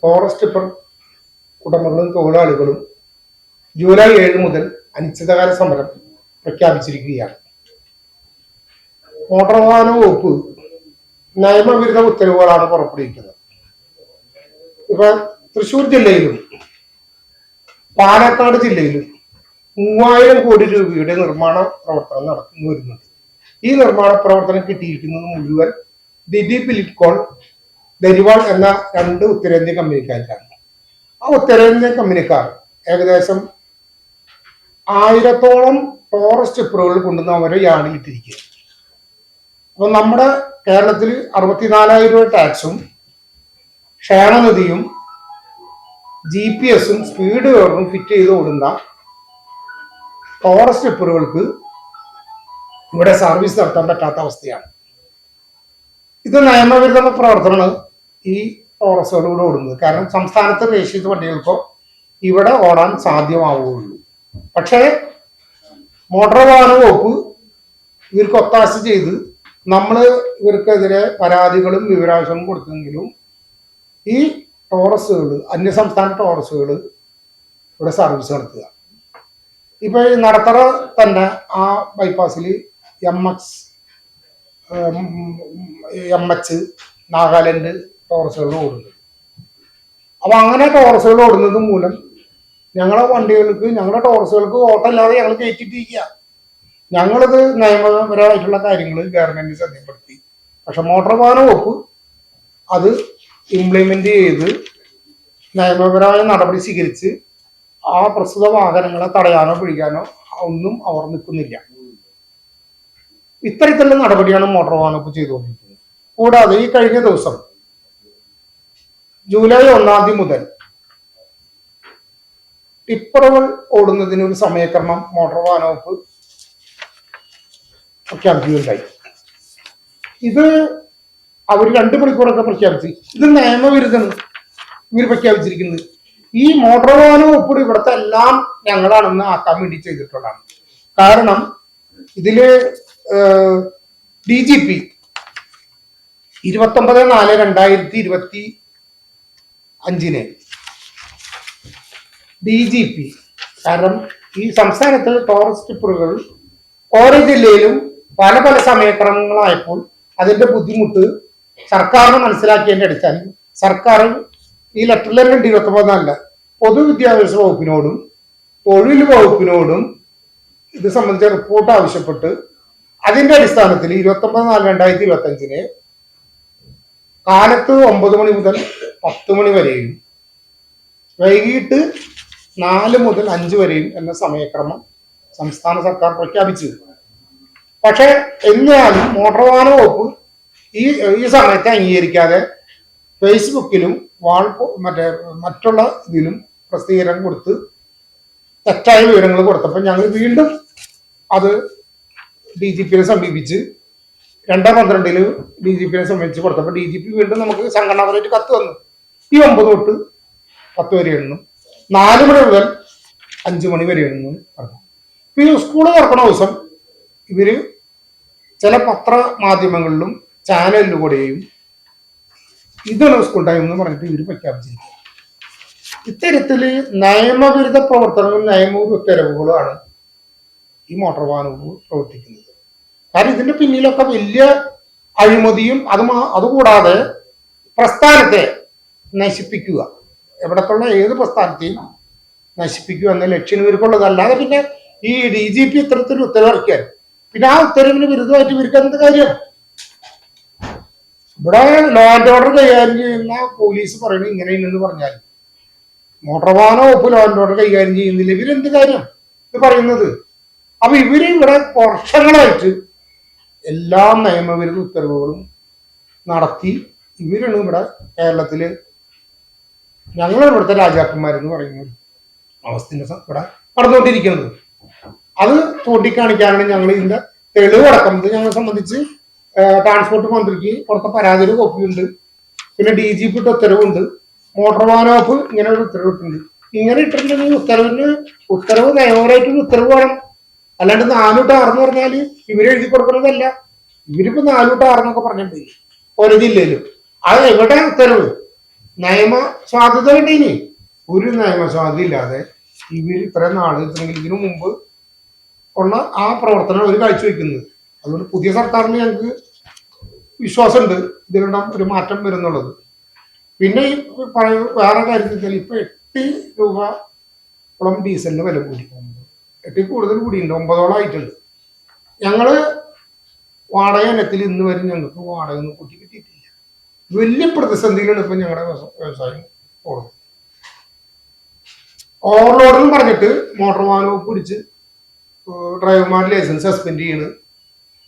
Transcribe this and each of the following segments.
Forest ഉടമകളും തൊഴിലാളികളും July 7 മുതൽ അനിശ്ചിതകാല സമരം പ്രഖ്യാപിച്ചിരിക്കുകയാണ്. മോട്ടോർ വാഹന വകുപ്പ് നിയമവിരുദ്ധ ഉത്തരവുകളാണ് പുറപ്പെടുവിക്കുന്നത്. ഇപ്പൊ തൃശ്ശൂർ ജില്ലയിലും പാലക്കാട് ജില്ലയിലും 3000 കോടി രൂപയുടെ നിർമ്മാണ പ്രവർത്തനം നടന്നു വരുന്നുണ്ട്. ഈ നിർമ്മാണ പ്രവർത്തനം കിട്ടിയിരിക്കുന്നത് മുഴുവൻ ദിലീപ് ലിപ്കോൺ ദരിവാൾ എന്ന 2 ഉത്തരേന്ത്യൻ കമ്പനിക്കാർക്കാണ്. ആ ഉത്തരേന്ത്യൻ കമ്പനിക്കാർ ഏകദേശം 1000-ഓളം ഫോറസ്റ്റ് ടിപ്പറുകൾ കൊണ്ടുവന്ന് അവരെ യാർഡിലിട്ടിരിക്കുക. അപ്പൊ നമ്മുടെ കേരളത്തിൽ 64,000 രൂപ ടാക്സും ക്ഷേമനിധിയും GPS സ്പീഡ് ഗവർണറും ഫിറ്റ് ചെയ്ത് കൊടുക്കുന്ന ഫോറസ്റ്റ് ടിപ്പറുകൾക്ക് ഇവിടെ സർവീസ് നടത്താൻ പറ്റാത്ത അവസ്ഥയാണ്. ഇത് നിയമവിരുദ്ധ പ്രവർത്തനമാണ് ഈ ഫോറസ്റ്റുകളിലൂടെ ഓടുന്നത്. കാരണം സംസ്ഥാനത്ത് രജിസ്റ്റർ ചെയ്ത വണ്ടികൾക്കോ ഇവിടെ ഓടാൻ സാധ്യമാവുകയുള്ളൂ. പക്ഷേ മോട്ടോർ വാഹന വകുപ്പ് ഇവർക്ക് ഒത്താശ ചെയ്ത് നമ്മൾ ഇവർക്കെതിരെ പരാതികളും വിവരാംശങ്ങളും കൊടുത്തെങ്കിലും ഈ ടോറസുകൾ, അന്യസംസ്ഥാന ടോറസുകൾ ഇവിടെ സർവീസ് നടത്തുക. ഇപ്പൊ ഈ നടത്തറ തന്നെ ആ ബൈപ്പാസിൽ MH നാഗാലാൻഡ് ടോറസുകൾ ഓടുന്നത്. അപ്പൊ അങ്ങനെ ടോറസുകൾ ഓടുന്നത് മൂലം ഞങ്ങളുടെ വണ്ടികൾക്ക്, ഞങ്ങളുടെ ടോറസുകൾക്ക് ഓട്ടമില്ലാതെ ഞങ്ങൾ കയറ്റിട്ടിരിക്കുക. ഞങ്ങളിത് നിയമപരമായിട്ടുള്ള കാര്യങ്ങൾ ഗവൺമെന്റ് ശ്രദ്ധപ്പെടുത്തി. പക്ഷെ മോട്ടോർ വാഹന വകുപ്പ് അത് ഇംപ്ലിമെന്റ് ചെയ്ത് നിയമപരമായ നടപടി സ്വീകരിച്ച് ആ പ്രസ്തുത വാഹനങ്ങളെ തടയാനോ പിടിക്കാനോ ഒന്നും അവർ നിൽക്കുന്നില്ല. ഇത്തരത്തിലുള്ള നടപടിയാണ് മോട്ടോർ വാഹന വകുപ്പ് ചെയ്തുകൊണ്ടിരിക്കുന്നത്. കൂടാതെ ഈ കഴിഞ്ഞ ദിവസം ജൂലൈ 1 മുതൽ ടിപ്പറുകൾ ഓടുന്നതിന് ഒരു സമയക്രമം മോട്ടോർ വാഹന വകുപ്പ് പ്രഖ്യാപിക്കുകയുണ്ടായി. ഇത് അവർ 2 മണിക്കൂറൊക്കെ പ്രഖ്യാപിച്ചു. ഇത് നിയമവിരുദ്ധമാണ് ഇവർ പ്രഖ്യാപിച്ചിരിക്കുന്നത്. ഈ മോട്ടോർ വാഹന വകുപ്പ് ഇവിടുത്തെ എല്ലാം ഞങ്ങളാണെന്ന് ആക്കാൻ വേണ്ടി ചെയ്തിട്ടുള്ളതാണ്. കാരണം ഇതില് DGP 29/4/2025 DGP, കാരണം ഈ സംസ്ഥാനത്ത് ടോറസ് ടിപ്പറുകൾ ഓരോ ജില്ലയിലും പല പല സമയക്രമങ്ങളായപ്പോൾ അതിന്റെ ബുദ്ധിമുട്ട് സർക്കാരിന് മനസ്സിലാക്കിയതിന്റെ അടിസ്ഥാനം സർക്കാർ ഈ ലെറ്ററിലെല്ലാം 29 പൊതുവിദ്യാഭ്യാസ വകുപ്പിനോടും തൊഴിൽ വകുപ്പിനോടും ഇത് സംബന്ധിച്ച റിപ്പോർട്ട് ആവശ്യപ്പെട്ട് അതിന്റെ അടിസ്ഥാനത്തിൽ 29/4/2025 കാലത്ത് 9 മണി മുതൽ 10 മണി വരെയും വൈകിട്ട് 4 മുതൽ 5 വരെയും എന്ന സമയക്രമം സംസ്ഥാന സർക്കാർ പ്രഖ്യാപിച്ചു. പക്ഷെ എന്നാലും മോട്ടോർ വാഹന വകുപ്പ് ഈ സമയത്തെ അംഗീകരിക്കാതെ ഫേസ്ബുക്കിലും മറ്റുള്ള ഇതിലും പ്രസിദ്ധീകരണം കൊടുത്ത് തെറ്റായ വിവരങ്ങൾ കൊടുത്തപ്പോൾ ഞങ്ങൾ വീണ്ടും അത് DGPയെ സമീപിച്ച് 2/12 DGPയെ സമീപിച്ച് കൊടുത്തപ്പോൾ DGP വീണ്ടും നമുക്ക് സംഘടനാപരമായിട്ട് കത്ത് വന്നു. ഈ 9 തൊട്ട് 10 വരെയാണെന്നും 4 മണി മുതൽ 5 മണി വരെയാണെന്നും പറഞ്ഞു. ഈ സ്കൂള് തുറക്കുന്ന ദിവസം ഇവര് ചില പത്രമാധ്യമങ്ങളിലും ചാനലിലൂടെയും ഇതാണ് സ്കൂൾ ടൈം എന്ന് പറഞ്ഞിട്ട് ഇവർ പ്രഖ്യാപിച്ചിരിക്കുക. ഇത്തരത്തില് നിയമവിരുദ്ധ പ്രവർത്തനങ്ങളും നിയമവിരുദ്ധ ഉത്തരവുകളുമാണ് ഈ മോട്ടോർ വാഹന വകുപ്പ് പ്രവർത്തിക്കുന്നത്. കാരണം ഇതിന്റെ പിന്നിലൊക്കെ വലിയ അഴിമതിയും അതുകൂടാതെ പ്രസ്ഥാനത്തെ നശിപ്പിക്കുക, എവിടത്തുള്ള ഏത് പ്രസ്ഥാനത്തെയും നശിപ്പിക്കുക എന്ന ലക്ഷ്യം ഇവർക്കുള്ളതല്ലാതെ പിന്നെ ഈ DGP ഇത്തരത്തിൽ ഉത്തരവിറക്കിയാൽ പിന്നെ ആ ഉത്തരവിന് വിരുദ്ധമായിട്ട് ഇവർക്ക് എന്ത് കാര്യം? ഇവിടെ ലോ ആൻഡ് ഓർഡർ കൈകാര്യം ചെയ്യുന്ന പോലീസ് പറയുന്നത് ഇങ്ങനെയെന്ന് പറഞ്ഞാൽ മോട്ടോർ വാഹന വകുപ്പ് ലോ ആൻഡ് ഓർഡർ കൈകാര്യം ചെയ്യുന്നില്ല. ഇവരെന്ത് കാര്യം ഇത് പറയുന്നത്? അപ്പൊ ഇവര് ഇവിടെ വർഷങ്ങളായിട്ട് എല്ലാ നിയമവിരുദ്ധ ഉത്തരവുകളും നടത്തി ഇവരാണ് ഇവിടെ കേരളത്തില് ഞങ്ങൾ ഇവിടുത്തെ രാജാക്കന്മാരെന്ന് പറയുന്ന അവസ്ഥ ഇവിടെ നടന്നുകൊണ്ടിരിക്കുന്നത്. അത് ചൂണ്ടിക്കാണിക്കാനാണ് ഞങ്ങൾ ഇതിന്റെ തെളിവടക്കുന്നത്. ഞങ്ങളെ സംബന്ധിച്ച് ട്രാൻസ്പോർട്ട് മന്ത്രിക്ക് പുറത്തെ പരാതിയുടെ കോപ്പിയുണ്ട്, പിന്നെ DGP ഉത്തരവുണ്ട്, മോട്ടോർ വാഹന വകുപ്പ് ഇങ്ങനെ ഒരു ഉത്തരവിട്ടുണ്ട്. ഇങ്ങനെ ഇട്ടിട്ടുണ്ടെങ്കിൽ ഉത്തരവ് നിയമപരമായിട്ടൊരു ഉത്തരവ് വേണം. അല്ലാണ്ട് 4/6 എന്ന് പറഞ്ഞാല് ഇവര് എഴുതി കൊടുക്കുന്നതല്ല. ഇവരിപ്പോ 4/6 എന്നൊക്കെ പറഞ്ഞിട്ടുണ്ട് ഓരോ ജില്ലയിലും. അത് എവിടെ ഉത്തരവ്? നിയമ സാധ്യത ഉണ്ടേനി. ഒരു നിയമ സാധ്യത ഇല്ലാതെ ഇവർ ഇത്രയും നാള് ഇതിനു മുമ്പ് ഉള്ള ആ പ്രവർത്തനം അവർ കാഴ്ചവെക്കുന്നത്. അതുകൊണ്ട് പുതിയ സർക്കാരിന് ഞങ്ങൾക്ക് വിശ്വാസമുണ്ട് ഇതിലുള്ള ഒരു മാറ്റം വരുന്നുള്ളത്. പിന്നെ ഈ വേറെ കാര്യം വെച്ചാൽ ഇപ്പൊ 8 രൂപയോളം ഡീസലിന് വില കൂടി, 8 കൂടുതൽ കൂടിയുണ്ട്, 9ഓളം ആയിട്ടുണ്ട്. ഞങ്ങള് വാടക ഇനത്തിൽ ഇന്ന് വരെ ഞങ്ങൾക്ക് വാടക ഒന്നും കൂട്ടി കിട്ടിയിട്ടില്ല. വലിയ പ്രതിസന്ധിയിലാണ് ഇപ്പൊ ഞങ്ങളുടെ വ്യവസായം പോകുന്നത്. ഓവർലോഡെന്ന് പറഞ്ഞിട്ട് മോട്ടോർ വാഹന വകുപ്പ് പിടിച്ച് ഡ്രൈവർമാരുടെ ലൈസൻസ് സസ്പെൻഡ് ചെയ്യണ്,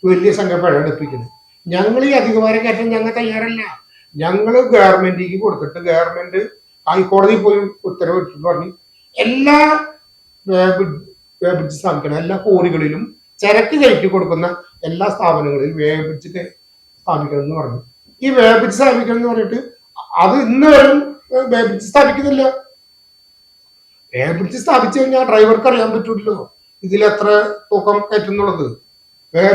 വലിയ സംഖ്യ പിഴ എടുപ്പിക്കുന്നത്. ഞങ്ങൾ ഈ അധികഭാരം കയറ്റാൻ ഞങ്ങൾ തയ്യാറല്ല. ഞങ്ങൾ ഗവൺമെന്റിലേക്ക് കൊടുത്തിട്ട് ഗവൺമെന്റ് ഹൈക്കോടതിയിൽ പോയി ഉത്തരവിട്ടിട്ട് പറഞ്ഞു എല്ലാ ബ്രിഡ്ജ് സ്ഥാപിക്കണം, എല്ലാ കോറികളിലും ചരക്ക് കയറ്റി കൊടുക്കുന്ന എല്ലാ സ്ഥാപനങ്ങളിലും ബ്രിഡ്ജ് സ്ഥാപിക്കണം എന്ന് പറഞ്ഞു. ഈ ബ്രിഡ്ജ് സ്ഥാപിക്കണം എന്ന് പറഞ്ഞിട്ട് അത് ഇന്ന് വരും ബ്രിഡ്ജ് സ്ഥാപിക്കുന്നില്ല. ബ്രിഡ്ജ് സ്ഥാപിച്ചു കഴിഞ്ഞാൽ ഡ്രൈവർക്ക് അറിയാൻ പറ്റൂല്ലോ ഇതിൽ എത്ര തൂക്കം കയറ്റുന്നുള്ളത്.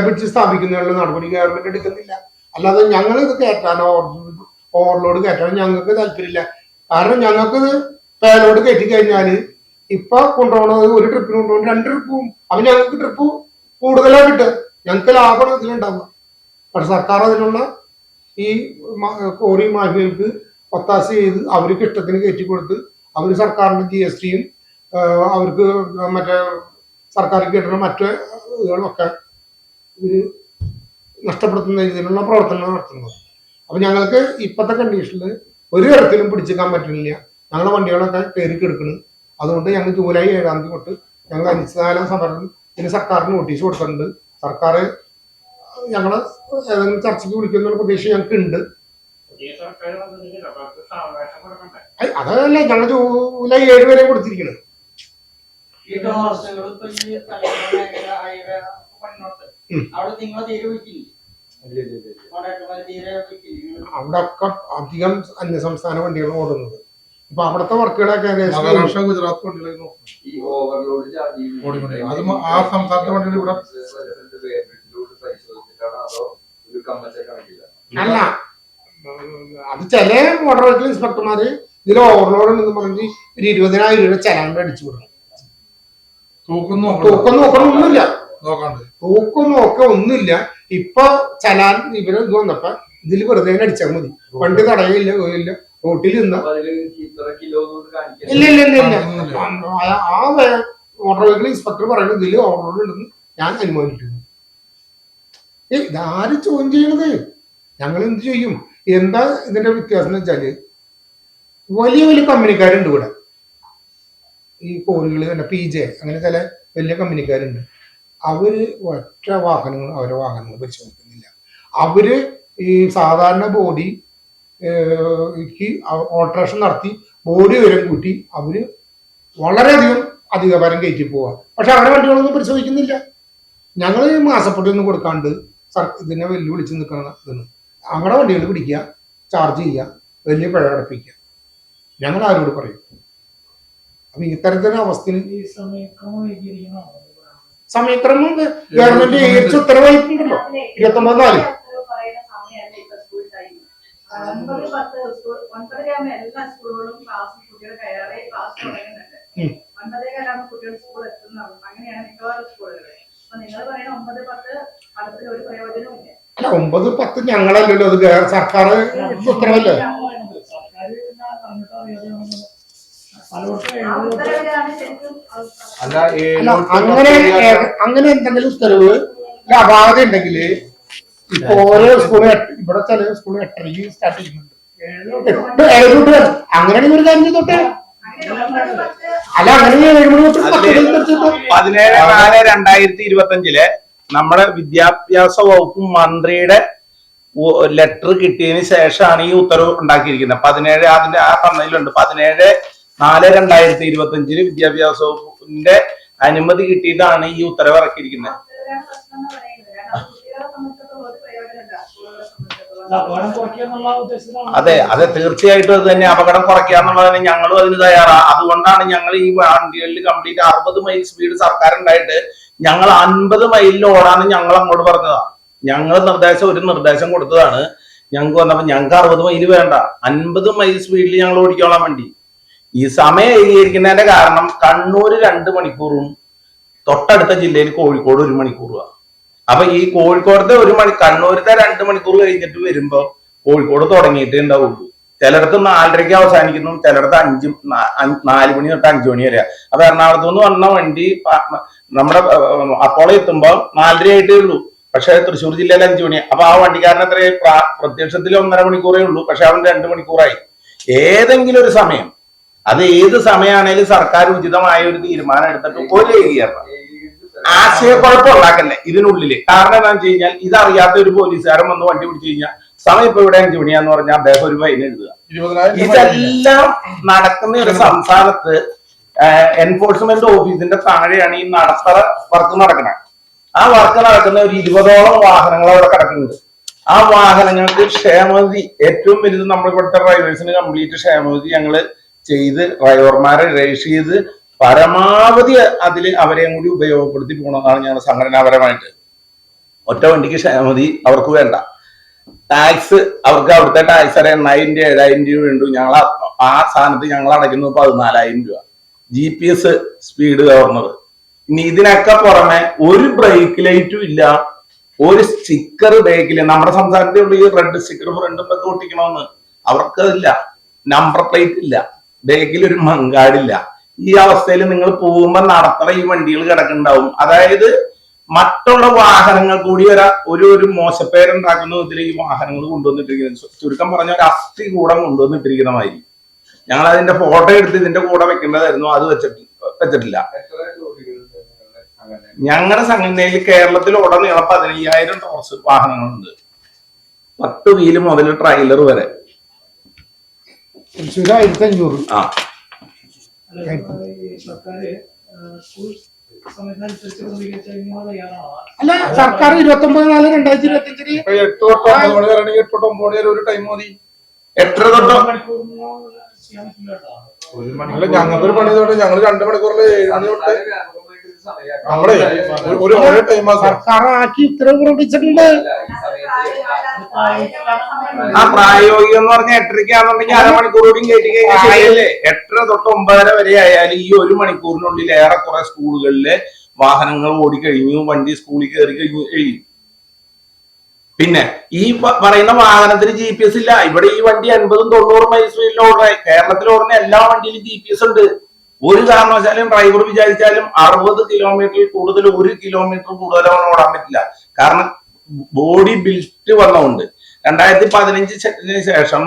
ബ്രിഡ്ജ് സ്ഥാപിക്കുന്നതിനുള്ള നടപടി ഗവൺമെന്റ് എടുക്കുന്നില്ല. അല്ലാതെ ഞങ്ങൾ ഇത് കയറ്റാനോ ഓവർലോഡ് കയറ്റാനോ ഞങ്ങൾക്ക് താല്പര്യമില്ല. കാരണം ഞങ്ങൾക്ക് പേലോഡ് കയറ്റി കഴിഞ്ഞാല് ഇപ്പൊ കൊണ്ടുപോകുന്നത് ഒരു ട്രിപ്പിന് കൊണ്ടുപോകും, 2 ട്രിപ്പ് പോകും. അപ്പൊ ഞങ്ങൾക്ക് ട്രിപ്പ് കൂടുതലാണ് കിട്ടുക, ഞങ്ങൾക്ക് ലാഭം ഇതിലുണ്ടാവുക. പക്ഷെ സർക്കാർ അതിനുള്ള ഈ കോറി മാഫിയകൾക്ക് ഒത്താശ ചെയ്ത് അവർക്ക് ഇഷ്ടത്തിന് കയറ്റി കൊടുത്ത് അവർ സർക്കാരിന്റെ GSTയും അവർക്ക് മറ്റേ സർക്കാർക്ക് കിട്ടുന്ന മറ്റു ഇതുകളൊക്കെ ഇവര് നഷ്ടപ്പെടുത്തുന്ന രീതിയിലുള്ള പ്രവർത്തനങ്ങൾ നടത്തുന്നത്. അപ്പൊ ഞങ്ങൾക്ക് ഇപ്പോഴത്തെ കണ്ടീഷനിൽ ഒരു തരത്തിലും പിടിച്ചേക്കാൻ പറ്റുന്നില്ല. ഞങ്ങളുടെ വണ്ടികളൊക്കെ കയറി കിടക്കുന്നു. അതുകൊണ്ട് ഞങ്ങൾ ജൂലൈ 7-ാം തീയതി തൊട്ട് ഞങ്ങൾ അനിശ്ചിതകാല സമരം ഇതിന് സർക്കാരിന് നോട്ടീസ് കൊടുത്തിട്ടുണ്ട്. സർക്കാർ ഞങ്ങളെ ഏതെങ്കിലും ചർച്ചയ്ക്ക് വിളിക്കുന്നുള്ള പ്രതീക്ഷ ഞങ്ങൾക്ക് ഉണ്ട്. അതല്ലേ ഞങ്ങൾ ജൂലൈ 7 വരെ കൊടുത്തിരിക്കുന്നത്. അവിടെ ഒക്കെ അധികം അന്യസംസ്ഥാന വണ്ടികളാണ് ഓടുന്നത്. ഇപ്പൊ അവിടുത്തെ വർക്കുകളൊക്കെ മഹാരാഷ്ട്ര, ഗുജറാത്ത് വണ്ടികൾ ആ സംസ്ഥാനത്തെ വണ്ടികൾ ഇവിടെ അല്ല. അത് ചില മോട്ടോർ വെഹിക്കിൾ ഇൻസ്പെക്ടർമാര് ഇതിൽ ഓവർലോഡ് ഉണ്ടെന്ന് പറഞ്ഞ് ഒരു 20,000 രൂപ ചലാൻ അടിച്ചു വിടണം. തൂക്കം നോക്കണമൊന്നുമില്ല, തൂക്കം നോക്ക ഒന്നുമില്ല. ഇപ്പൊ ചലാൻ ഇവര് ഇത് വന്നപ്പോ ഇതിൽ വെറുതെ അടിച്ചാൽ മതി, വണ്ടി തടയില്ല, പോയില്ല, റോട്ടിൽ നിന്ന ഇല്ല ഇല്ല ഇല്ല ഇല്ല. ആ മോട്ടോർ വെഹിക്കിൾ ഇൻസ്പെക്ടർ പറയുന്നത് ഇതിൽ ഓവർലോഡ് ഉണ്ടെന്ന് ഞാൻ അനുമാനിക്കുന്നു. ഇതാര് ചോദ്യം ചെയ്യണത്? ഞങ്ങൾ എന്ത് ചെയ്യും? എന്താ ഇതിന്റെ വ്യത്യാസം എന്ന് വെച്ചാല് വലിയ വലിയ കമ്പനിക്കാരുണ്ട് ഇവിടെ, ഈ കോറികള് തന്നെ PJ അങ്ങനെ ചില വലിയ കമ്പനിക്കാരുണ്ട്. അവര് ഒറ്റ വാഹനങ്ങൾ അവരെ വാഹനങ്ങൾ പരിശോധിക്കുന്നില്ല. അവര് ഈ സാധാരണ ബോഡി ഓൾട്രേഷൻ നടത്തി ബോഡി ഉയരം കൂട്ടി അവര് വളരെയധികം അധികഭാരം കയറ്റി പോവാ. പക്ഷെ അവരെ വണ്ടികളൊന്നും പരിശോധിക്കുന്നില്ല. ഞങ്ങൾ മാസപ്പടി ഒന്നും കൊടുക്കാണ്ട് ഇതിനെ വെല്ലുവിളിച്ച് നിൽക്കുന്ന ഇതാണ്. നമ്മുടെ വണ്ടികൾ പിടിക്കുക, ചാർജ് ചെയ്യുക, വലിയ പിഴ അടപ്പിക്കുക. ഞങ്ങൾ ആരോട് പറയും? അപ്പൊ ഇത്തരത്തിലുള്ള അവസ്ഥയിൽ സമയക്രമം ഗവൺമെന്റ് ഏറ്റ് ഉത്തരവായിട്ടുണ്ടല്ലോ 29-4. അല്ല 9-10 ഞങ്ങളല്ലല്ലോ, അത് സർക്കാർ ഉത്തരവല്ലേ. അങ്ങനെ എന്തെങ്കിലും ഉത്തരവ് അപാകത ഉണ്ടെങ്കിൽ ഇപ്പൊ ഓരോ സ്കൂള് ഇവിടെ ചില സ്കൂള് 8:30 സ്റ്റാർട്ട് ചെയ്യുന്നുണ്ട്, 7 അങ്ങനെയാണെങ്കിൽ ഒരു കാര്യം ചെയ്തോട്ടെ. അല്ല അങ്ങനെ 17/4/2025 നമ്മുടെ വിദ്യാഭ്യാസ വകുപ്പ് മന്ത്രിയുടെ ലെറ്റർ കിട്ടിയതിന് ശേഷമാണ് ഈ ഉത്തരവ് ഉണ്ടാക്കിയിരിക്കുന്നത്. 17 അതിന്റെ ആ തന്നതിലുണ്ട് 17/4/2025 വിദ്യാഭ്യാസ വകുപ്പിന്റെ അനുമതി കിട്ടിയിട്ടാണ് ഈ ഉത്തരവ് ഇറക്കിയിരിക്കുന്നത്. അതെ അതെ തീർച്ചയായിട്ടും അത് തന്നെ, അപകടം കുറയ്ക്കുക എന്നുള്ളതിന് ഞങ്ങളും അതിന് തയ്യാറാണ്. അതുകൊണ്ടാണ് ഞങ്ങൾ ഈ വണ്ടികളിൽ കംപ്ലീറ്റ് 60 മൈൽ സ്പീഡ് സർക്കാർ ഉണ്ടായിട്ട് ഞങ്ങൾ 50 മൈലിൽ ഓടാന്ന് ഞങ്ങൾ അങ്ങോട്ട് പറഞ്ഞതാണ്. ഞങ്ങൾ ഒരു നിർദ്ദേശം കൊടുത്തതാണ്. ഞങ്ങൾക്ക് വന്നപ്പോ ഞങ്ങൾക്ക് 60 മൈൽ വേണ്ട, 50 മൈൽ സ്പീഡിൽ ഞങ്ങൾ ഓടിക്കോളാം വണ്ടി. ഈ സമയം ഏകീകരിക്കുന്നതിന്റെ കാരണം കണ്ണൂർ 2 മണിക്കൂറും തൊട്ടടുത്ത ജില്ലയിൽ കോഴിക്കോട് 1 മണിക്കൂറുമാണ്. അപ്പൊ ഈ കോഴിക്കോടത്തെ കണ്ണൂരത്തെ 2 മണിക്കൂർ കഴിഞ്ഞിട്ട് വരുമ്പോ കോഴിക്കോട് തുടങ്ങിയിട്ടേ ഉണ്ടാവുള്ളൂ. ചിലർക്ക് 4:30 അവസാനിക്കുന്നു, ചിലർക്ക് 4 മണി തൊട്ട് 5 മണി വരെ. അപ്പൊ എറണാകുളത്ത് നിന്ന് വന്ന വണ്ടി നമ്മുടെ അപ്പോളോ എത്തുമ്പോ 4:30 ആയിട്ടേ ഉള്ളൂ. പക്ഷെ തൃശ്ശൂർ ജില്ലയിൽ 5 മണി. അപ്പൊ ആ വണ്ടിക്കാരൻ എത്രയും പ്രത്യക്ഷത്തിൽ 1.5 മണിക്കൂറേ ഉള്ളൂ, പക്ഷെ അവൻ 2 മണിക്കൂറായി. ഏതെങ്കിലും ഒരു സമയം, അത് ഏത് സമയമാണേലും സർക്കാർ ഉചിതമായ ഒരു തീരുമാനം എടുത്തിട്ട് ഒരു ഏകീകരണം, ആശയക്കുഴപ്പം ഉണ്ടാക്കല്ലേ ഇതിനുള്ളില്. കാരണം എന്താണെന്ന് വെച്ച് കഴിഞ്ഞാൽ ഇതറിയാത്ത ഒരു പോലീസുകാരൻ വന്ന് വണ്ടി പിടിച്ചു കഴിഞ്ഞാൽ സമയം ഇപ്പൊ ഇവിടെ 5 മണിയാന്ന് പറഞ്ഞാൽ അദ്ദേഹം ഒരു ഫൈൻ എഴുതുക. ഇതെല്ലാം നടക്കുന്ന ഒരു സംസ്ഥാനത്ത് എൻഫോഴ്സ്മെന്റ് ഓഫീസിന്റെ താഴെയാണ് ഈ നടത്തറ വർക്ക് നടക്കുന്നത്. ആ വർക്ക് നടക്കുന്ന ഒരു 20ഓളം വാഹനങ്ങൾ അവിടെ കിടക്കുന്നുണ്ട്. ആ വാഹനങ്ങൾക്ക് ക്ഷേമനിധി ഏറ്റവും വലുത് നമ്മൾ ഇവിടുത്തെ ഡ്രൈവേഴ്സിന് കംപ്ലീറ്റ് ക്ഷേമനിധി ഞങ്ങള് ചെയ്ത് ഡ്രൈവർമാരെ രജിസ്റ്റർ ചെയ്ത് പരമാവധി അതിൽ അവരെയും കൂടി ഉപയോഗപ്പെടുത്തി പോകണമെന്നാണ് ഞങ്ങൾ സംഘടനാപരമായിട്ട്. ഒറ്റ വണ്ടിക്ക് ക്ഷേമനിധി അവർക്ക് വേണ്ട. ടാക്സ് അവർക്ക് അവിടുത്തെ ടാക്സ് 8,000 രൂപ 7,000 രൂപ ഉണ്ട്. ഞങ്ങൾ ആ സ്ഥാനത്ത് ഞങ്ങൾ അടയ്ക്കുന്നത് 14,000 രൂപ. GPS speed governor. ഇനി ഇതിനൊക്കെ പുറമെ ഒരു ബ്രേക്ക് ലൈറ്റും ഇല്ല, ഒരു സ്റ്റിക്കർ ബേക്കില്. നമ്മുടെ സംസ്ഥാനത്തുള്ള ഈ റെഡ് സ്റ്റിക്കർ ഫ്രണ്ടും ഒക്കെ ഒട്ടിക്കണമെന്ന് അവർക്കതില്ല. നമ്പർ പ്ലേറ്റ് ഇല്ല, ബേക്കിൽ ഒരു മങ്കാടില്ല. ഈ അവസ്ഥയിൽ നിങ്ങൾ പോകുമ്പോ നടത്തറ ഈ വണ്ടികൾ കിടക്കുന്നുണ്ടാവും. അതായത് മറ്റുള്ള വാഹനങ്ങൾ കൂടി ഒരു മോശപ്പേരുണ്ടാക്കുന്ന വിധത്തിൽ ഈ വാഹനങ്ങൾ കൊണ്ടുവന്നിട്ടിരിക്കുന്നത്. ചുരുക്കം പറഞ്ഞ ഒരു അസ്ഥി കൂടം കൊണ്ടുവന്നിട്ടിരിക്കുന്ന മാതിരി. ഞങ്ങൾ അതിന്റെ ഫോട്ടോ എടുത്ത് ഇതിന്റെ കൂടെ വെക്കേണ്ടതായിരുന്നു, അത് വെച്ചിട്ടില്ല. ഞങ്ങളുടെ സംഘടനയിൽ കേരളത്തിൽ ഉടനീളം 15,000 ടോർസ് വാഹനങ്ങളുണ്ട്, 10 വീല് മുതൽ ട്രെയിലർ വരെ. 1,500. ആ അല്ല, സർക്കാർ 29/4/2025 8 തൊട്ട് 9 മണി വരെ 8 തൊട്ട് 9 മണി വരെ ഒരു ടൈം മതി. 8 തൊട്ടോ അല്ല, ഞങ്ങൾക്കൊരു പണി തൊട്ട് ഞങ്ങൾ 2 മണിക്കൂറിൽ 7 മണി തൊട്ട് നമ്മളെ ഒരു ടൈം സർക്കാർ ആക്കി ഉത്തരവ് പുറപ്പെടുവിച്ചിട്ടുണ്ട്. ആ പ്രായോഗികം എന്ന് പറഞ്ഞാൽ 8:30 അരമണിക്കൂർ കൂടി കയറ്റി കഴിഞ്ഞാൽ ശരിയല്ലേ? 8 തൊട്ട് 9 വരെ ആയാലും ഈ 1 മണിക്കൂറിനുള്ളിൽ ഏറെക്കുറെ സ്കൂളുകളിലെ വാഹനങ്ങൾ ഓടിക്കഴിഞ്ഞു, വണ്ടി സ്കൂളിൽ കയറി കഴിയും. പിന്നെ ഈ പറയുന്ന വാഹനത്തിന് GPS ഇല്ല. ഇവിടെ ഈ വണ്ടി 80-90 മൈൽ സ്പീഡിൽ ഓടുന്നത്. കേരളത്തിൽ ഓടുന്ന എല്ലാ വണ്ടിയിലും GPS ഉണ്ട്. ഒരു കാരണവശാലും ഡ്രൈവർ വിചാരിച്ചാലും 60 കിലോമീറ്ററിൽ കൂടുതൽ 1 കിലോമീറ്റർ കൂടുതൽ അവൻ ഓടാൻ പറ്റില്ല. കാരണം ബോഡി ബിൽറ്റ് വന്നതുകൊണ്ട്. 2015 ശേഷം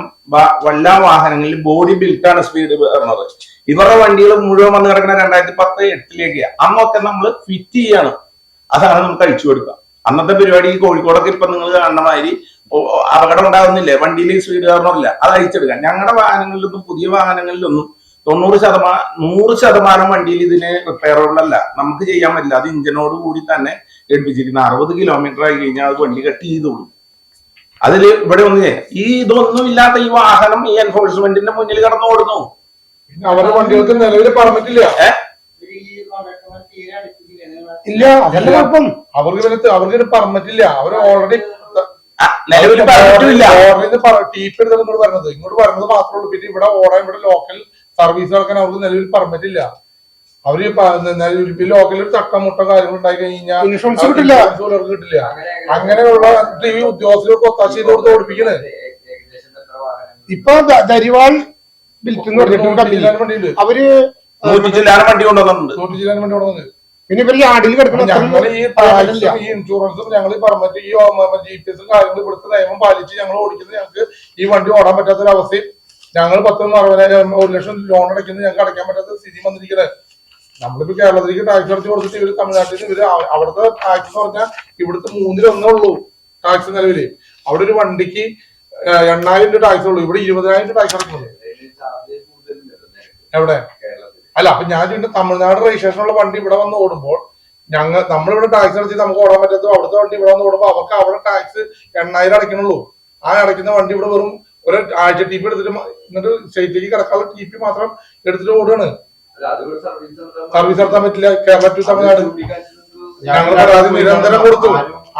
എല്ലാ വാഹനങ്ങളിലും ബോഡി ബിൽറ്റാണ് സ്പീഡ് വരുന്നത്. ഇവരുടെ വണ്ടികൾ മുഴുവൻ വന്ന് കിടക്കുന്ന 2010-8 അന്നൊക്കെ നമ്മൾ ഫിറ്റ് ചെയ്യാണ്. അതാണ് നമുക്ക് അഴിച്ചു കൊടുക്കുക. അന്നത്തെ പരിപാടി ഈ കോഴിക്കോടൊക്കെ ഇപ്പൊ നിങ്ങൾ കാണുന്ന മാതിരി അപകടം ഉണ്ടാകുന്നില്ലേ, വണ്ടിയിൽ സ്പീഡ് കാരണമില്ല, അത് അഴിച്ചെടുക്കാം. ഞങ്ങളുടെ വാഹനങ്ങളിലൊന്നും, പുതിയ വാഹനങ്ങളിലൊന്നും 100% വണ്ടിയിൽ ഇതിന് റിപ്പയറബിളല്ല, നമുക്ക് ചെയ്യാൻ പറ്റില്ല. അത് ഇഞ്ചിനോട് കൂടി തന്നെ എടുപ്പിച്ചിരിക്കുന്ന 60 കിലോമീറ്റർ ആയി കഴിഞ്ഞാൽ അത് വണ്ടി കട്ട് ചെയ്തോളൂ. അതില് ഇവിടെ ഇതൊന്നും ഇല്ലാത്ത ഈ വാഹനം ഈ എൻഫോഴ്സ്മെന്റിന്റെ മുന്നിൽ കടന്നു ഓടുന്നു. അവരുടെ വണ്ടികൾക്ക് നിലവിൽ പറഞ്ഞിട്ടില്ല. ഇല്ല, അതല്ല കുഴപ്പം. അവർക്ക് പെർമിറ്റ് ഇല്ല. അവർ ഓൾറെഡി നിലവിൽ പറഞ്ഞിട്ടില്ല. ടീപ്പ് എടുത്താണ് ഇങ്ങോട്ട് പറഞ്ഞത് മാത്രമേ ഉള്ളൂ. പിന്നെ ഇവിടെ ഓടാൻ, ഇവിടെ ലോക്കൽ സർവീസ് നടക്കാൻ അവർക്ക് നിലവിൽ പെർമിറ്റ് ഇല്ല. അവര് ലോക്കൽ ഒരു ചട്ടമുട്ട കാര്യങ്ങൾ ഉണ്ടായി കഴിഞ്ഞാൽ ഇൻഷുറൻസ് കിട്ടില്ല. അങ്ങനെയുള്ള ഉദ്യോഗസ്ഥർക്ക് ഒത്താശ ചെയ്ത് കൊടുത്ത് ഓടിപ്പിക്കണേ. ഇപ്പൊ ദരിവാൾ ബിൽറ്റ് എന്ന് പറഞ്ഞിട്ട് വണ്ടിയുണ്ട്. അവര് 100 ചില്ലാനം വണ്ടി കൊണ്ടുവന്നിട്ടുണ്ട്. 100 ചില്ലാനം വണ്ടി കൊണ്ടുവന്നത്. പിന്നെ ഇവർ യാർഡിൽ കിടക്കുന്ന ഞങ്ങൾ ഈ ഇൻഷുറൻസും ഞങ്ങൾ പെർമിറ്റ് ഈ GPS കാര്യങ്ങൾ ഇവിടുത്തെ നിയമം പാലിച്ച് ഞങ്ങൾ ഓടിക്കുന്നത്. ഞങ്ങൾക്ക് ഈ വണ്ടി ഓടാൻ പറ്റാത്തൊരവസ്ഥയും ഞങ്ങൾ 1 ലക്ഷം ലോൺ അടയ്ക്കുന്നത് ഞങ്ങൾക്ക് അടയ്ക്കാൻ പറ്റാത്ത സ്ഥിതി വന്നിരിക്കുന്നത്. നമ്മളിപ്പോ കേരളത്തിലേക്ക് ടാക്സ് അടച്ചു കൊടുത്തിട്ട് ഇവര് തമിഴ്നാട്ടിൽ നിന്ന് ഇവര് അവിടുത്തെ ടാക്സ് എന്ന് പറഞ്ഞാൽ ഇവിടുത്തെ 3-1 ഉള്ളൂ ടാക്സ് നിലവില്. അവിടെ ഒരു വണ്ടിക്ക് 8,000 രൂപ ടാക്സ് ഉള്ളൂ. ഇവിടെ 20,000 രൂപ ടാക്സ് അടയ്ക്കുന്നത്. എവിടെ? അല്ല, അപ്പൊ ഞാൻ ചോദിച്ചു, തമിഴ്നാട് രജിസ്ട്രേഷനുള്ള വണ്ടി ഇവിടെ വന്ന് ഓടുമ്പോൾ നമ്മളിവിടെ ടാക്സ് അടച്ച് നമുക്ക് ഓടാൻ പറ്റാത്ത അവിടുത്തെ വണ്ടി ഇവിടെ വന്ന് ഓടുമ്പോൾ അവർക്ക് അവിടെ ടാക്സ് 8,000 അടയ്ക്കണുള്ളൂ. ആ അടയ്ക്കുന്ന വണ്ടി ഇവിടെ വെറും ഒരു ആഴ്ച TP എടുത്തിട്ട് എന്നിട്ട് സ്റ്റേറ്റിലേക്ക് കിടക്കാനുള്ള TP മാത്രം എടുത്തിട്ട് ഓടുകയാണ്. സർവീസ് നടത്താൻ പറ്റില്ല. കേരള ടു തമിഴ്നാട് ഞങ്ങൾ പരാതി നിരന്തരം കൊടുത്തു.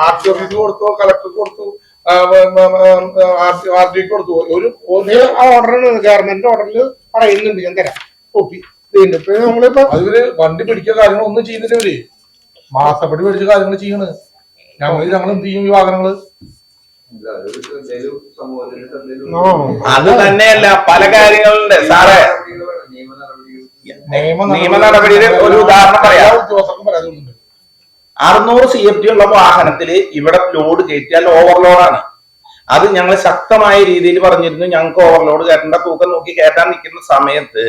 ആർടി ഓഫീസിൽ കൊടുത്തു, കളക്ടർക്ക് കൊടുത്തു, RDOക്ക് കൊടുത്തു. ഒരു ഓർഡർ ഗവൺമെന്റ് ഓർഡറിൽ പറയുന്നുണ്ട്, ഞാൻ തരാം കോപ്പി. നമ്മളിപ്പോ അതിവര് വണ്ടി പിടിക്കുക കാര്യങ്ങളൊന്നും ചെയ്യുന്നില്ല. ഇവര് മാസപ്പടി പിടിച്ച കാര്യങ്ങൾ ചെയ്യണ്. ഞങ്ങൾ എന്ത് ചെയ്യും ഈ വാഹനങ്ങള്? അത് തന്നെയല്ല, പല കാര്യങ്ങളുണ്ട് സാറേ. നിയമ നടപടിയുടെ ഒരു ഉദാഹരണം പറയാം. 600 CFT ഉള്ള വാഹനത്തില് ഇവിടെ ലോഡ് കയറ്റിയാൽ ഓവർലോഡാണ്. അത് ഞങ്ങൾ ശക്തമായ രീതിയിൽ പറഞ്ഞിരുന്നു, ഞങ്ങൾക്ക് ഓവർലോഡ് കയറ്റേണ്ട, തൂക്കം നോക്കി കയറ്റാൻ നിൽക്കുന്ന സമയത്ത്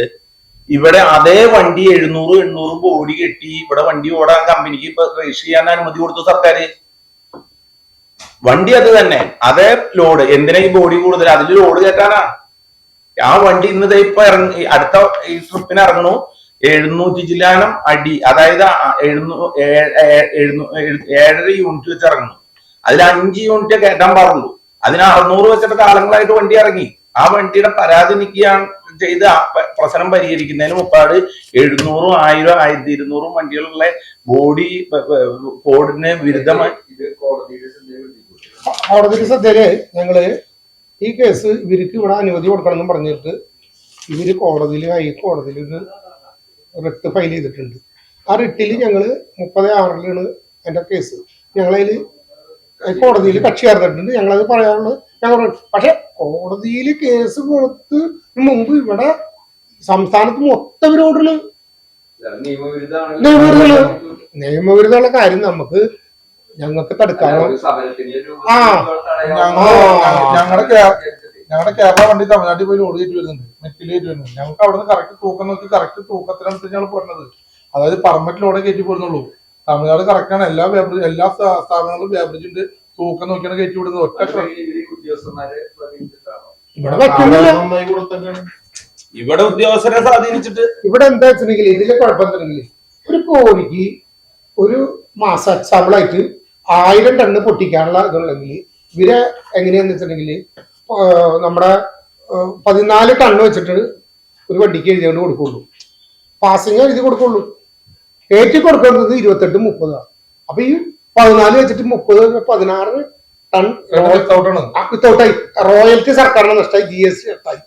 ഇവിടെ അതേ വണ്ടി 700-800 ബോഡി കെട്ടി ഇവിടെ വണ്ടി ഓടാൻ കമ്പനിക്ക് ഇപ്പൊ രജിസ്റ്റർ ചെയ്യാൻ അനുമതി കൊടുത്തു സർക്കാർ. വണ്ടി അത് തന്നെ, അതേ ലോഡ്. എന്തിനാ ഈ ബോഡി കൂടുതൽ? അതിൽ ലോഡ് കയറ്റാനാ. ആ വണ്ടി ഇന്ന് ഇപ്പൊ ഇറങ്ങി, അടുത്ത ഈ ട്രിപ്പിന് ഇറങ്ങണു 700 ചില്ലാനം അടി, അതായത് 7.5 യൂണിറ്റ് വെച്ച് ഇറങ്ങുന്നു. അതിൽ 5 യൂണിറ്റ് കയറ്റാൻ പാടുള്ളൂ. അതിന് 600 വെച്ചിട്ട് കാലങ്ങളായിട്ട് വണ്ടി ഇറങ്ങി. ആ വണ്ടിയുടെ പരാതി നിൽക്കുകയാണ് ചെയ്ത് ആ പ്രശ്നം പരിഹരിക്കുന്നതിന് മുപ്പാട് 700, 1000, 1200 വണ്ടികളുള്ള ബോഡി കോഡിന് വിരുദ്ധമായി കോടതി ശ്രദ്ധയില് ഞങ്ങള് ഈ കേസ് ഇവർക്ക് ഇവിടെ അനുമതി കൊടുക്കണം എന്ന് പറഞ്ഞിട്ട് ഇവര് ഹൈക്കോടതിയിൽ ഒരു റിട്ട് ഫയൽ ചെയ്തിട്ടുണ്ട്. ആ റിട്ടിൽ ഞങ്ങള് 30/6 എന്റെ കേസ് ഞങ്ങളതിൽ കോടതിയിൽ കക്ഷി ചേർന്നിട്ടുണ്ട്. ഞങ്ങളത് പറയാനുള്ളത് ഞങ്ങൾ. പക്ഷെ കോടതിയിൽ കേസ് കൊടുത്ത് മുമ്പ് ഇവിടെ സംസ്ഥാനത്ത് മൊത്തം ഓർഡറില് നിയമവിരുദ്ധമുള്ള കാര്യം ഞങ്ങൾക്ക് തടുക്കാനോ ഞങ്ങളുടെ കേരള വണ്ടി തമിഴ്നാട്ടിൽ പോയി ലോഡ് കയറ്റി വരുന്നുണ്ട്, മെറ്റിൽ കയറ്റി വരുന്നുണ്ട്. ഞങ്ങൾക്ക് അവിടെ നിന്ന് കറക്റ്റ് തൂക്കം നോക്കി കറക്റ്റ് തൂക്കത്തിനനുസരിച്ച് ഞങ്ങൾ പറഞ്ഞത്. അതായത് പെർമിറ്റ് ലോഡേ കയറ്റി പോരുന്നുള്ളൂ. തമിഴ്നാട് കറക്റ്റാണ്. എല്ലാ സ്ഥാപനങ്ങളും വ്യാപരിച്ചിട്ട് തൂക്കം നോക്കിയാണ് കയറ്റി വിടുന്നത്. ഇവിടെ ഉദ്യോഗസ്ഥരെ സ്വാധീനിച്ചിട്ട് ഇവിടെ എന്താ വെച്ചിട്ടുണ്ടെങ്കിൽ ഇതിലെ കുഴപ്പമെന്നുണ്ടെങ്കിൽ ഒരു കോടിക്ക് ഒരു മാസം എക്സാമ്പിളായിട്ട് 1000 ടണ്ണ് പൊട്ടിക്കാനുള്ള ഇതുണ്ടെങ്കിൽ ഇവരെ എങ്ങനെയാന്ന് വെച്ചിട്ടുണ്ടെങ്കിൽ നമ്മുടെ 14 ടണ്ണ് വെച്ചിട്ട് ഒരു വണ്ടിക്ക് എഴുതിയോണ്ട് കൊടുക്കുള്ളൂ. പാസിംഗ് എഴുതി കൊടുക്കുള്ളൂ. കയറ്റി കൊടുക്കുന്നത് 28-30. അപ്പൊ ഈ 14 വെച്ചിട്ട് 30, 16 ടൺ വിത്തൗട്ടായി. റോയൽറ്റി സർക്കാരിന് നഷ്ടമായി, GST നഷ്ടമായി.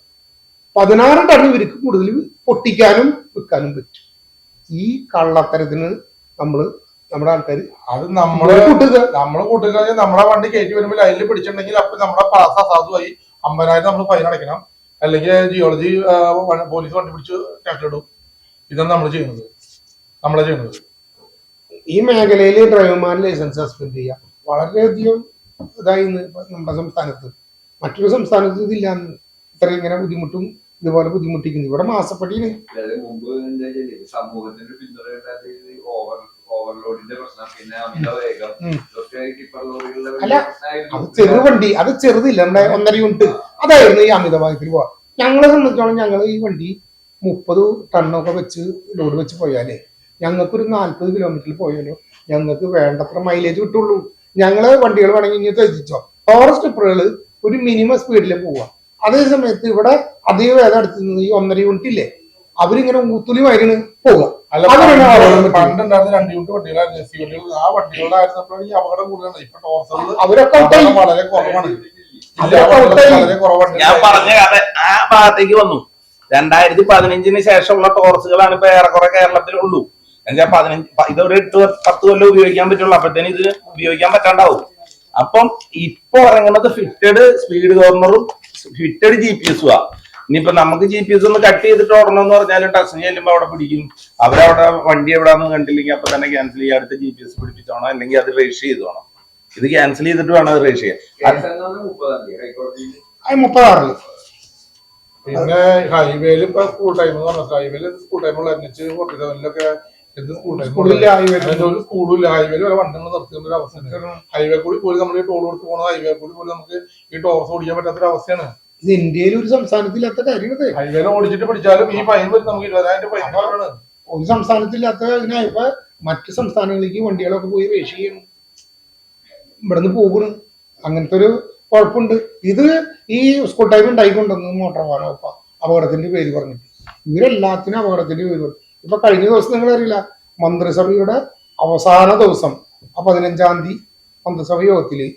16 ടൺ ഇവർക്ക് കൂടുതൽ പൊട്ടിക്കാനും വിൽക്കാനും പറ്റും. ഈ കള്ളത്തരത്തിന് നമ്മുടെ ആൾക്കാർ അത് നമ്മള് കൂട്ടുക. നമ്മളെ വണ്ടി കയറ്റി വരുമ്പോൾ ലൈനിൽ പിടിച്ചിട്ടുണ്ടെങ്കിൽ അപ്പൊ നമ്മുടെ പാസ് അസാധുവായി 50,000 നമ്മൾ ഫൈൻ അടയ്ക്കണം. അല്ലെങ്കിൽ ജിയോളജി പോലീസ് വണ്ടി പിടിച്ച് ടാക്സിലിടും. ഇതാണ് നമ്മളെ ചെയ്യുന്നത്. ഈ മേഖലയിൽ ഡ്രൈവർമാർ ലൈസൻസ് സസ്പെൻഡ് ചെയ്യുക വളരെയധികം ഇതായി നമ്മുടെ സംസ്ഥാനത്ത്. മറ്റൊരു സംസ്ഥാനത്ത് ഇതില്ലാന്ന് ഇത്രയും ഇങ്ങനെ ബുദ്ധിമുട്ടും ഇതുപോലെ ബുദ്ധിമുട്ടിക്കുന്നു. ഇവിടെ മാസപ്പടിയാണ്. സമൂഹത്തിന്റെ പിന്തുണ ഓവർലോഡിന്റെ പ്രശ്നം, പിന്നെ അമിത വേഗം, അല്ല അത് ചെറുവണ്ടി, അത് ചെറുതില്ല, നമ്മുടെ 1.5 യൂണിറ്റ് അതായിരുന്നു ഈ അമിതവേഗത്തിൽ പോവാ. ഞങ്ങളെ സംബന്ധിച്ചോളം ഞങ്ങൾ ഈ വണ്ടി 30 ടണ്ണൊക്കെ വെച്ച് ലോഡ് വെച്ച് പോയാലേ ഞങ്ങൾക്കൊരു 40 കിലോമീറ്ററിൽ പോയാലോ ഞങ്ങൾക്ക് വേണ്ടത്ര മൈലേജ് കിട്ടുള്ളൂ. ഞങ്ങള് വണ്ടികൾ വേണമെങ്കിൽ ഇങ്ങനെ തെറ്റിച്ചോ ഫോറസ്റ്റ് സ്റ്റിപ്പറുകൾ ഒരു മിനിമം സ്പീഡിൽ പോവാ. അതേ സമയത്ത് ഇവിടെ അധികം വേദം എടുത്തുന്നത് ഈ 1.5 യൂണിറ്റ് ഇല്ലേ, അവരിങ്ങനെ ഊത്തുലി വയറിന് പോവുക. പണ്ടുണ്ടായിരുന്ന 2 യൂണിറ്റ് വണ്ടികളായിരുന്നു SC വണ്ടികൾ. ആ വണ്ടികളിലായിരുന്നപ്പോഴാണ് ഈ അപകടം കൂടുതലാണ്. ഇപ്പൊ ടോർച്ചറിൽ അവരൊക്കെ വളരെ കുറവാണ്. ഞാൻ പറഞ്ഞ കഥ ആ ഭാഗത്തേക്ക് വന്നു. 2015 ശേഷമുള്ള ടോർച്ചുകളാണ് ഇപ്പൊ ഏറെക്കുറെ കേരളത്തിലുള്ളൂ. എന്നുവെച്ചാൽ 15 ഇതൊരു 8-10 കൊല്ലം ഉപയോഗിക്കാൻ പറ്റുള്ളൂ. അപ്പഴത്തേന് ഇത് ഉപയോഗിക്കാൻ പറ്റാണ്ടാവും. അപ്പം ഇപ്പൊ ഇറങ്ങുന്നത് ഫിറ്റഡ് സ്പീഡ് ഗവർണറും ഫിറ്റഡ് GPS-ഉം. ഇനിയിപ്പോ നമുക്ക് GPS ഒന്ന് കട്ട് ചെയ്തിട്ട് ഓടണമെന്ന് പറഞ്ഞാലും ടെസ്റ്റിന് ചെല്ലുമ്പോ അവിടെ പിടിക്കും. അവരവിടെ വണ്ടി എവിടാന്ന് കണ്ടില്ലെങ്കിൽ അപ്പൊ തന്നെ ക്യാൻസൽ ചെയ്യുക, അടുത്ത GPS പിടിപ്പിച്ചോണം, അല്ലെങ്കിൽ അത് രജിസ്റ്റർ ചെയ്തോണം. ഇത് ക്യാൻസൽ ചെയ്തിട്ട് വേണം അത് രജിസ്റ്റർ ചെയ്യാൻ. 36. പിന്നെ ഹൈവേയിൽ ഇപ്പൊ സ്കൂൾ ടൈം എന്ന് പറഞ്ഞാൽ ഹൈവേയിൽ സ്കൂൾ ടൈമുള്ള NH47-ലൊക്കെ എന്ത് സ്കൂൾ ടൈം സ്കൂളില്ല. ഹൈവേയിൽ വരെ വണ്ടികൾ നിർത്തുന്ന ഒരു അവസ്ഥയാണ്. ഹൈവേ കൂടി പോലും നമ്മൾ ഈ ടോൾ കൊടുത്ത് പോകുന്ന ഹൈവേ കൂടി പോലും നമുക്ക് ഈ ടോർസ് ഓടിക്കാൻ പറ്റാത്തൊരു അവസ്ഥയാണ്. ഇത് ഇന്ത്യയിൽ ഒരു സംസ്ഥാനത്തില്ലാത്ത കാര്യമാണ്. ഹൈവേയിൽ ഓടിച്ചിട്ട് പിടിച്ചാലും ഈ ഫൈൻ വരും. നമുക്ക് 20,000 ഫൈൻ ആണ്. ഒരു സംസ്ഥാനത്തില്ലാത്ത ഇതിനായപ്പോ മറ്റു സംസ്ഥാനങ്ങളിലേക്ക് വണ്ടികളൊക്കെ പോയി രജിസ്റ്റർ ചെയ്യണം, ഇവിടുന്ന് പോകുന്നു. അങ്ങനത്തെ ഒരു കുഴപ്പമുണ്ട്. ഇത് ഈ സ്കൂൾ ടൈം ഉണ്ടായിക്കൊണ്ടെന്ന് മോട്ടോർ വാഹന വകുപ്പ് അപകടത്തിന്റെ പേര് പറഞ്ഞിട്ട് ഇവരെല്ലാത്തിനും അപകടത്തിന്റെ പേര് പറഞ്ഞു. ഇപ്പൊ കഴിഞ്ഞ ദിവസം നിങ്ങളറിയില്ല, മന്ത്രിസഭയുടെ അവസാന ദിവസം 15-ാം തീയതി മന്ത്രിസഭ യോഗത്തില്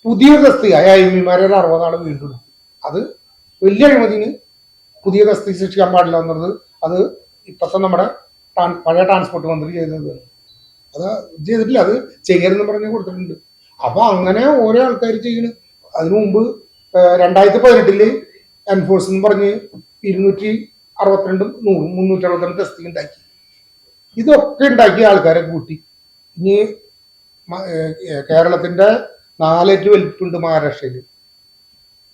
പുതിയൊരു തസ്തിക AIMമാരെ ഒരു 60 ആള് വീണ്ടും എടുത്തു. അത് വലിയ അഴിമതിന് പുതിയ തസ്തിക ശിക്ഷിക്കാൻ പാടില്ല എന്നുള്ളത് അത് ഇപ്പത്തെ നമ്മുടെ പഴയ ട്രാൻസ്പോർട്ട് മന്ത്രി ചെയ്തത്. അത് ചെയ്തിട്ടില്ല, അത് ചെയ്യരുതെന്ന് പറഞ്ഞ് കൊടുത്തിട്ടുണ്ട്. അപ്പൊ അങ്ങനെ ഓരോ ആൾക്കാർ ചെയ്യണ്. അതിനു മുമ്പ് 2018 എൻഫോഴ്സ് എന്ന് പറഞ്ഞ് 262 362 തസ്തിക ഉണ്ടാക്കി. ഇതൊക്കെ ഉണ്ടാക്കിയ ആൾക്കാരെ കൂട്ടി ഇനി കേരളത്തിന്റെ 4 ഇരട്ടി വലിപ്പുണ്ട് മഹാരാഷ്ട്രയിൽ.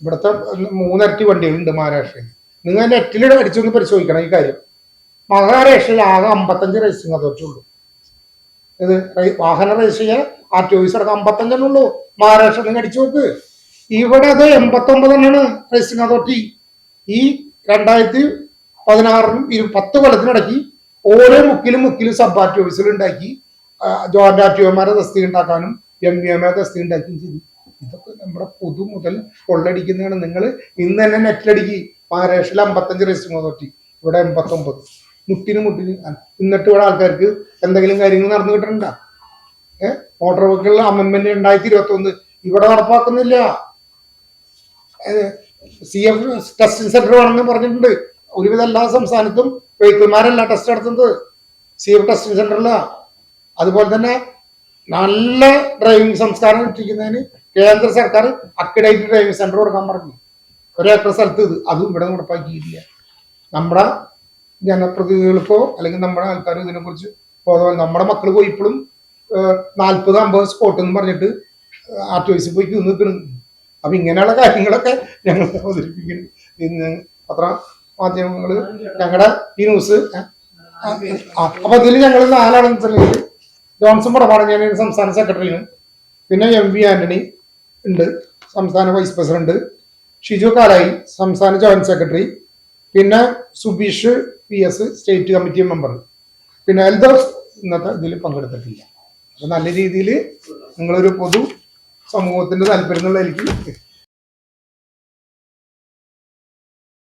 ഇവിടുത്തെ 3 ഇരട്ടി വണ്ടികളുണ്ട് മഹാരാഷ്ട്രയിൽ. നിങ്ങൾ നെറ്റിൽ അടിച്ചൊന്ന് പരിശോധിക്കണം ഈ കാര്യം. മഹാരാഷ്ട്രയിൽ ആകെ 55 രജിസ്ട്രിങ് അതോറിറ്റി ഉള്ളൂ. ഇത് വാഹന രജിസ്റ്റർ ചെയ്യാൻ RTOs അടക്കം 55 ഉള്ളൂ മഹാരാഷ്ട്ര. നിങ്ങൾ അടിച്ചു നോക്ക്. ഇവിടെ അത് 89 രജിസ്ട്രിങ് അതോറിറ്റി. ഈ 2016 10 കൊല്ലത്തിനിടയ്ക്ക് ഓരോ മുക്കിലും സബ് RTOs ഉണ്ടാക്കി ജോയിന്റ് RTOമാരെ തസ്തിക ഉണ്ടാക്കാനും MVമാരെ തസ്തിക ഉണ്ടാക്കുകയും ചെയ്തു. ഇതൊക്കെ നമ്മുടെ പൊതു മുതൽ കൊള്ളടിക്കുന്നതാണ്. നിങ്ങൾ ഇന്ന് തന്നെ നെറ്റിലടിക്ക്. മഹാരാഷ്ട്രയിൽ 55 രജിസ്ട്രിങ് അതോറിറ്റി, ഇവിടെ 89. മുട്ടിന് എന്നിട്ട് ഇവിടെ ആൾക്കാർക്ക് എന്തെങ്കിലും കാര്യങ്ങൾ നടന്നു കിട്ടണ്ട. മോട്ടോർ വെഹിക്കിൾ അമെന്റ്മെന്റ് 2021 ഇവിടെ നടപ്പാക്കുന്നില്ല. CF ടെസ്റ്റിംഗ് സെന്റർ വേണമെന്ന് പറഞ്ഞിട്ടുണ്ട്. ഒരുവിധ എല്ലാ സംസ്ഥാനത്തും വെഹിക്കിൾമാരല്ല ടെസ്റ്റ് നടത്തുന്നത്, CF ടെസ്റ്റിംഗ് സെന്ററില. അതുപോലെ തന്നെ നല്ല ഡ്രൈവിംഗ് സംസ്കാരം ഇട്ടിരിക്കുന്നതിന് കേന്ദ്ര സർക്കാർ അക്രഡൈറ്റഡ് ഡ്രൈവിംഗ് സെന്റർ കൊടുക്കാൻ പറഞ്ഞു. 1 ഏക്കർ സ്ഥലത്ത് അതും ഇവിടെ നടപ്പാക്കിയിട്ടില്ല. നമ്മുടെ ജനപ്രതിനിധികൾക്കോ അല്ലെങ്കിൽ നമ്മുടെ ആൾക്കാരോ ഇതിനെക്കുറിച്ച് ബോധം. നമ്മുടെ മക്കൾ പോയി ഇപ്പോഴും 40-50 സ്പോട്ട് എന്ന് പറഞ്ഞിട്ട് RTOs പോയി നിൽക്കണം. അപ്പൊ ഇങ്ങനെയുള്ള കാര്യങ്ങളൊക്കെ ഞങ്ങൾ അവതരിപ്പിക്കണം. ഇന്ന് പത്ര മാധ്യമങ്ങള് ഞങ്ങളുടെ ഈ ന്യൂസ്. അപ്പൊ ഇതിൽ ഞങ്ങൾ 4 ആണെന്ന് വെച്ചിട്ടുണ്ടെങ്കിൽ ജോൺസൺ പടപാട് ഞാൻ സംസ്ഥാന സെക്രട്ടറിയാണ്. പിന്നെ MV ആന്റണി ഉണ്ട് സംസ്ഥാന വൈസ് പ്രസിഡന്റ്, ഷിജു കാലായി സംസ്ഥാന ജോയിന്റ് സെക്രട്ടറി, പിന്നെ Subeesh PS state committee member, പിന്നെ എൽദോസ് ഇന്നത്തെ ഇതിൽ പങ്കെടുത്തിട്ടില്ല. അപ്പൊ നല്ല രീതിയിൽ നിങ്ങളൊരു പൊതു സമൂഹത്തിന്റെ താല്പര്യം എന്നുള്ള എനിക്ക്